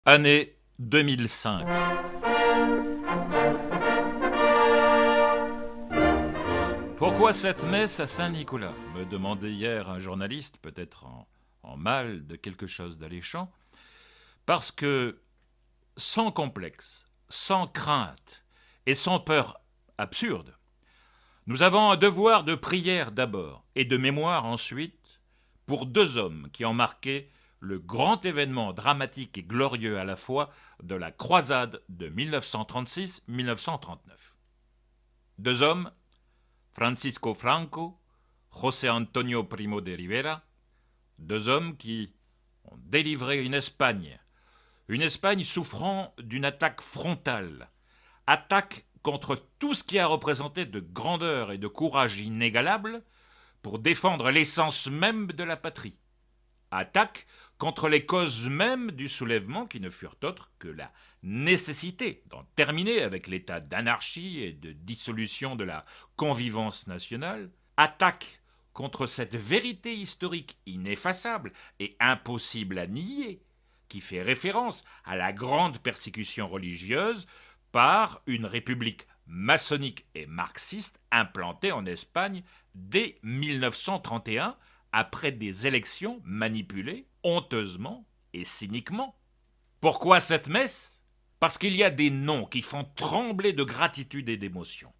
Année 2005. Pourquoi cette messe à Saint-Nicolas me demandait hier un journaliste, peut-être en mal de quelque chose d'alléchant. Parce que, sans complexe, sans crainte et sans peur absurde, nous avons un devoir de prière d'abord et de mémoire ensuite pour deux hommes qui ont marqué le grand événement dramatique et glorieux à la fois de la croisade de 1936-1939. Deux hommes, Francisco Franco, José Antonio Primo de Rivera, deux hommes qui ont délivré une Espagne souffrant d'une attaque frontale, attaque contre tout ce qui a représenté de grandeur et de courage inégalable pour défendre l'essence même de la patrie, attaque contre les causes mêmes du soulèvement qui ne furent autres que la nécessité d'en terminer avec l'état d'anarchie et de dissolution de la convivence nationale, attaque contre cette vérité historique ineffaçable et impossible à nier, qui fait référence à la grande persécution religieuse par une république maçonnique et marxiste implantée en Espagne dès 1931, après des élections manipulées honteusement et cyniquement. Pourquoi cette messe ? Parce qu'il y a des noms qui font trembler de gratitude et d'émotion.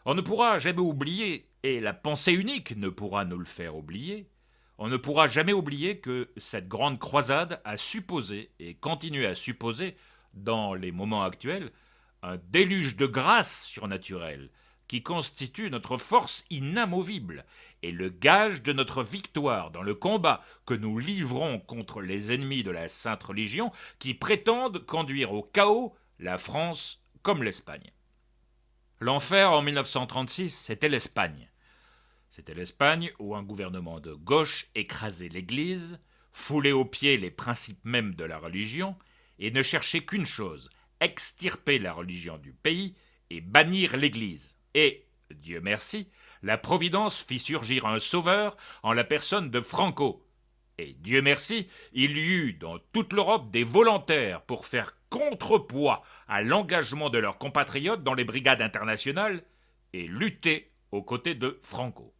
On ne pourra jamais oublier, et la pensée unique ne pourra nous le faire oublier, on ne pourra jamais oublier que cette grande croisade a supposé et continue à supposer, dans les moments actuels, un déluge de grâce surnaturelle qui constitue notre force inamovible et le gage de notre victoire dans le combat que nous livrons contre les ennemis de la Sainte Religion qui prétendent conduire au chaos la France comme l'Espagne. L'enfer en 1936, c'était l'Espagne. C'était l'Espagne où un gouvernement de gauche écrasait l'Église, foulait aux pieds les principes mêmes de la religion et ne cherchait qu'une chose, extirper la religion du pays et bannir l'Église. Et, Dieu merci, la Providence fit surgir un sauveur en la personne de Franco. Et Dieu merci, il y eut dans toute l'Europe des volontaires pour faire contrepoids à l'engagement de leurs compatriotes dans les brigades internationales et lutter aux côtés de Franco.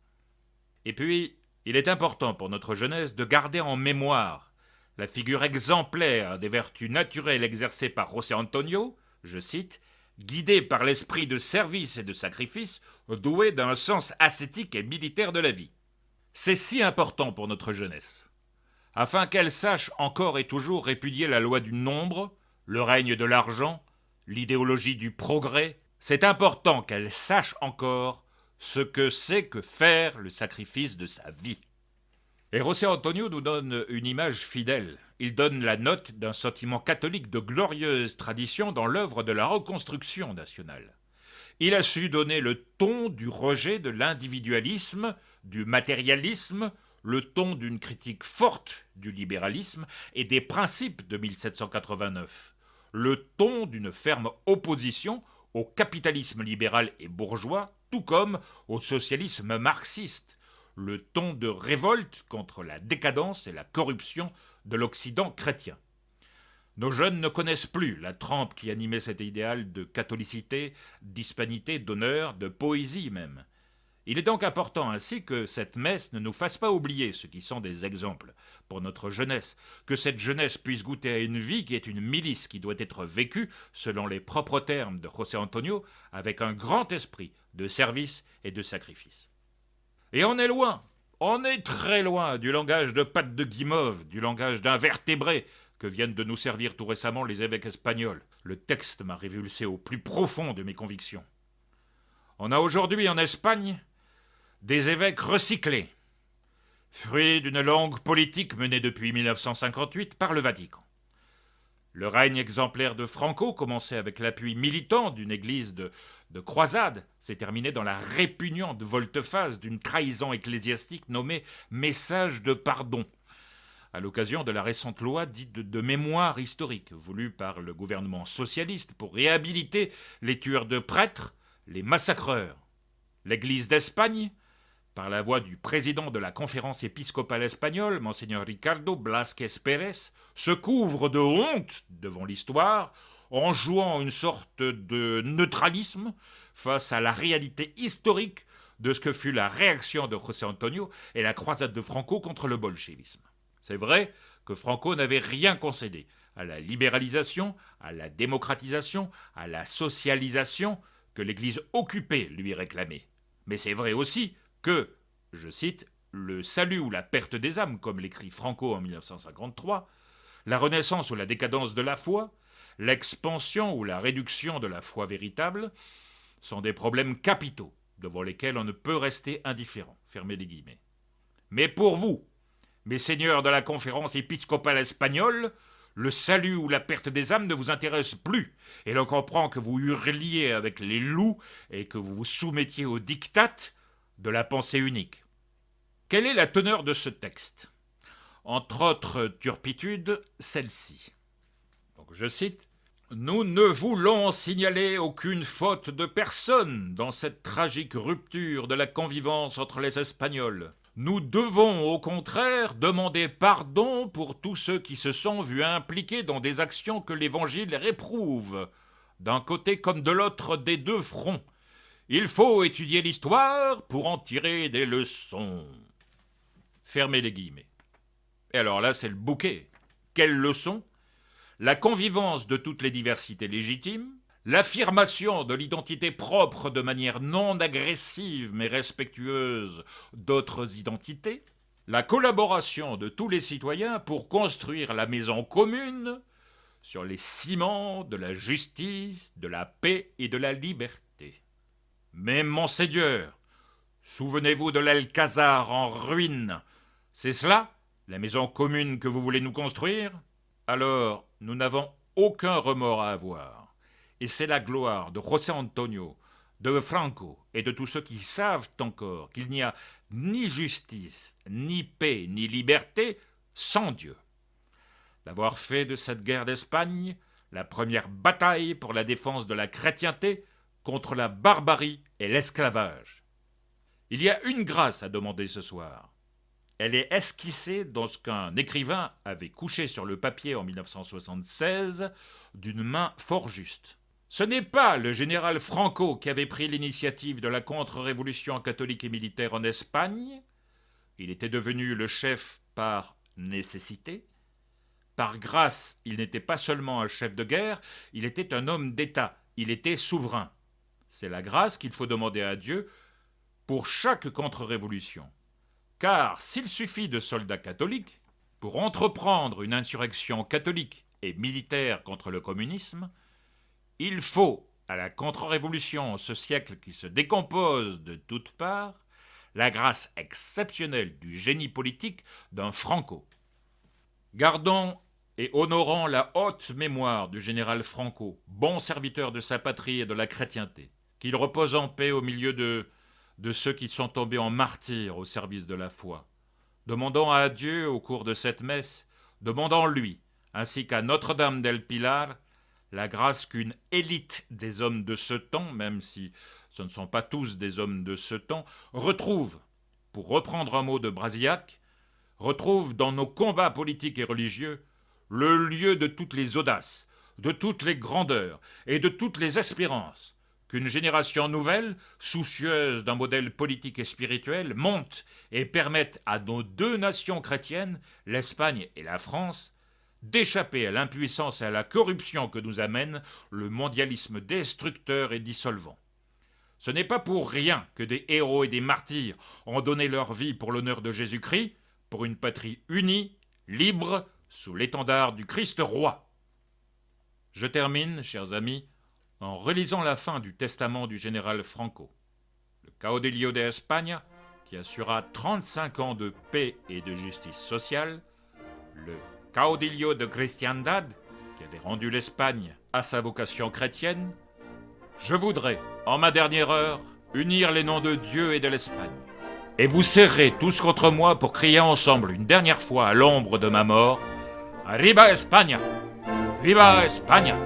Et puis, il est important pour notre jeunesse de garder en mémoire la figure exemplaire des vertus naturelles exercées par José Antonio, je cite, guidé par l'esprit de service et de sacrifice, doué d'un sens ascétique et militaire de la vie. C'est si important pour notre jeunesse, afin qu'elle sache encore et toujours répudier la loi du nombre, le règne de l'argent, l'idéologie du progrès. C'est important qu'elle sache encore ce que c'est que faire le sacrifice de sa vie. Et José Antonio nous donne une image fidèle. Il donne la note d'un sentiment catholique de glorieuse tradition dans l'œuvre de la reconstruction nationale. Il a su donner le ton du rejet de l'individualisme, du matérialisme, le ton d'une critique forte du libéralisme et des principes de 1789, le ton d'une ferme opposition au capitalisme libéral et bourgeois, tout comme au socialisme marxiste, le ton de révolte contre la décadence et la corruption de l'Occident chrétien. Nos jeunes ne connaissent plus la trempe qui animait cet idéal de catholicité, d'hispanité, d'honneur, de poésie même. Il est donc important ainsi que cette messe ne nous fasse pas oublier ce qui sont des exemples pour notre jeunesse, que cette jeunesse puisse goûter à une vie qui est une milice qui doit être vécue, selon les propres termes de José Antonio, avec un grand esprit de service et de sacrifice. Et on est loin, on est très loin du langage de patte de guimauve, du langage d'invertébré que viennent de nous servir tout récemment les évêques espagnols. Le texte m'a révulsé au plus profond de mes convictions. On a aujourd'hui en Espagne des évêques recyclés, fruit d'une longue politique menée depuis 1958 par le Vatican. Le règne exemplaire de Franco, commencé avec l'appui militant d'une église de croisade, s'est terminé dans la répugnante volte-face d'une trahison ecclésiastique nommée Message de pardon, à l'occasion de la récente loi dite de mémoire historique, voulue par le gouvernement socialiste pour réhabiliter les tueurs de prêtres, les massacreurs. L'Église d'Espagne, par la voix du président de la conférence épiscopale espagnole, Monseigneur Ricardo Blasquez Pérez, se couvre de honte devant l'histoire en jouant une sorte de neutralisme face à la réalité historique de ce que fut la réaction de José Antonio et la croisade de Franco contre le bolchevisme. C'est vrai que Franco n'avait rien concédé à la libéralisation, à la démocratisation, à la socialisation que l'Église occupée lui réclamait. Mais c'est vrai aussi que, je cite, le salut ou la perte des âmes, comme l'écrit Franco en 1953, la renaissance ou la décadence de la foi, l'expansion ou la réduction de la foi véritable, sont des problèmes capitaux devant lesquels on ne peut rester indifférent. Fermez les guillemets. Mais pour vous, mes seigneurs de la conférence épiscopale espagnole, le salut ou la perte des âmes ne vous intéresse plus, et l'on comprend que vous hurliez avec les loups et que vous vous soumettiez au diktat de la pensée unique. Quelle est la teneur de ce texte ? Entre autres turpitudes, celle-ci. Donc je cite : « Nous ne voulons signaler aucune faute de personne dans cette tragique rupture de la convivence entre les Espagnols. Nous devons au contraire demander pardon pour tous ceux qui se sont vus impliqués dans des actions que l'Évangile réprouve, d'un côté comme de l'autre des deux fronts. Il faut étudier l'histoire pour en tirer des leçons. » Fermez les guillemets. Et alors là, c'est le bouquet. Quelles leçons ? La convivence de toutes les diversités légitimes, l'affirmation de l'identité propre de manière non agressive mais respectueuse d'autres identités, la collaboration de tous les citoyens pour construire la maison commune sur les ciments de la justice, de la paix et de la liberté. Mais monseigneur, souvenez-vous de l'Alcazar en ruine. C'est cela, la maison commune que vous voulez nous construire ? Alors, nous n'avons aucun remords à avoir. Et c'est la gloire de José Antonio, de Franco et de tous ceux qui savent encore qu'il n'y a ni justice, ni paix, ni liberté sans Dieu. D'avoir fait de cette guerre d'Espagne la première bataille pour la défense de la chrétienté contre la barbarie et l'esclavage. Il y a une grâce à demander ce soir. Elle est esquissée dans ce qu'un écrivain avait couché sur le papier en 1976 d'une main fort juste. Ce n'est pas le général Franco qui avait pris l'initiative de la contre-révolution catholique et militaire en Espagne. Il était devenu le chef par nécessité. Par grâce, il n'était pas seulement un chef de guerre, il était un homme d'État, il était souverain. C'est la grâce qu'il faut demander à Dieu pour chaque contre-révolution. Car s'il suffit de soldats catholiques pour entreprendre une insurrection catholique et militaire contre le communisme, il faut, à la contre-révolution, ce siècle qui se décompose de toutes parts, la grâce exceptionnelle du génie politique d'un Franco. Gardons et honorons la haute mémoire du général Franco, bon serviteur de sa patrie et de la chrétienté, qu'il repose en paix au milieu de ceux qui sont tombés en martyrs au service de la foi. Demandons à Dieu, au cours de cette messe, demandons-lui, ainsi qu'à Notre-Dame del Pilar, la grâce qu'une élite des hommes de ce temps, même si ce ne sont pas tous des hommes de ce temps, retrouve, pour reprendre un mot de Brasillac, retrouve dans nos combats politiques et religieux le lieu de toutes les audaces, de toutes les grandeurs et de toutes les espérances, qu'une génération nouvelle, soucieuse d'un modèle politique et spirituel, monte et permette à nos deux nations chrétiennes, l'Espagne et la France, d'échapper à l'impuissance et à la corruption que nous amène le mondialisme destructeur et dissolvant. Ce n'est pas pour rien que des héros et des martyrs ont donné leur vie pour l'honneur de Jésus-Christ, pour une patrie unie, libre, sous l'étendard du Christ roi. Je termine, chers amis, en relisant la fin du testament du général Franco. Le Caudillo de España, qui assura 35 ans de paix et de justice sociale, le Caudillo de Cristiandad, qui avait rendu l'Espagne à sa vocation chrétienne. Je voudrais, en ma dernière heure, unir les noms de Dieu et de l'Espagne. Et vous serrez tous contre moi pour crier ensemble une dernière fois à l'ombre de ma mort : Arriba España! Viva España!